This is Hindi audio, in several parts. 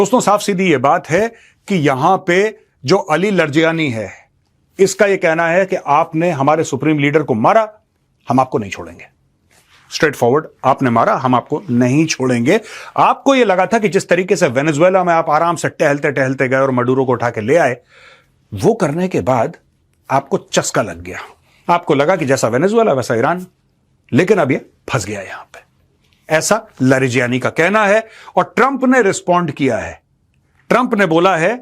दोस्तों साफ सीधी ये बात है कि यहां पे जो अली लर्जियानी है, इसका यह कहना है कि आपने हमारे सुप्रीम लीडर को मारा, हम आपको नहीं छोड़ेंगे। स्ट्रेट फॉरवर्ड, आपने मारा, हम आपको नहीं छोड़ेंगे। आपको यह लगा था कि जिस तरीके से वेनेजुएला में आप आराम से टहलते टहलते गए और मडूरो को उठा के ले आए, वो करने के बाद आपको चस्का लग गया। आपको लगा कि जैसा वेनेजुएला वैसा ईरान, लेकिन अब यह फंस गया यहां पे। ऐसा लरिजियानी का कहना है और ट्रंप ने रिस्पॉन्ड किया है। ट्रंप ने बोला है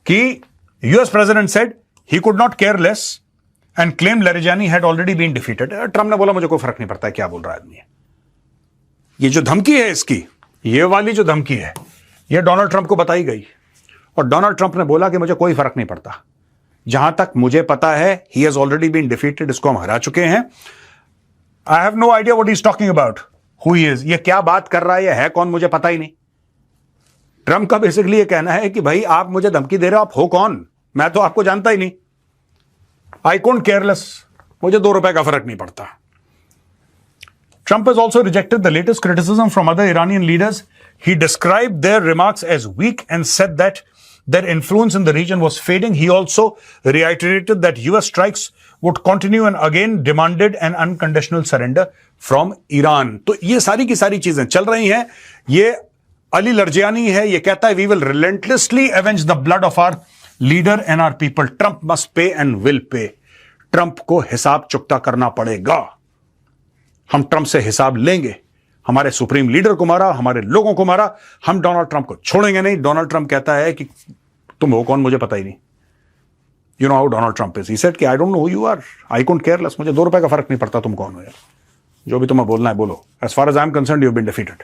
कि US president said he could not care less and claim Larijani had already been defeated. Trump ने बोला मुझे कोई फर्क नहीं पड़ता है क्या बोल रहा है आदमी। ये जो धमकी है इसकी, ये वाली जो धमकी है, ये डोनाल्ड ट्रंप को बताई गई और डोनाल्ड ट्रंप ने बोला कि मुझे कोई फर्क नहीं पड़ता, जहां तक मुझे पता है he has already been defeated, इसको हम हरा चुके हैं। I have no idea what he is talking about, who he is, ये क्या बात कर रहा है, ये है कौन, मुझे पता ही नहीं। ट्रंप का बेसिकली ये कहना है कि भाई आप मुझे धमकी दे रहे हो, आप हो कौन, मैं तो आपको जानता ही नहीं। आई डोंट केयरलेस, मुझे 2 रुपए का फर्क नहीं पड़ता। Trump has also rejected the latest criticism from other Iranian leaders. He described their remarks as weak and said that their influence in the region was fading. He also reiterated that US strikes would continue and again demanded an unconditional surrender from Iran. तो ये सारी की सारी चीजें चल रही हैं। ये अली लर्जियानी है, ये कहता है we will relentlessly avenge the blood of our leader and our people. Trump must pay and will pay. Trump को हिसाब चुकता करना पड़ेगा। हम ट्रंप से हिसाब लेंगे। हमारे सुप्रीम लीडर को मारा, हमारे लोगों को मारा, हम डोनाल्ड ट्रंप को छोड़ेंगे नहीं। डोनाल्ड ट्रंप कहता है कि तुम हो कौन, मुझे पता ही नहीं। You know how Donald Trump is, he said कि I don't know who you are, I don't careless, मुझे 2 रुपए का फर्क नहीं पड़ता तुम कौन हो यार, जो भी तुम्हें बोलना है बोलो। As far as I am concerned you have been defeated.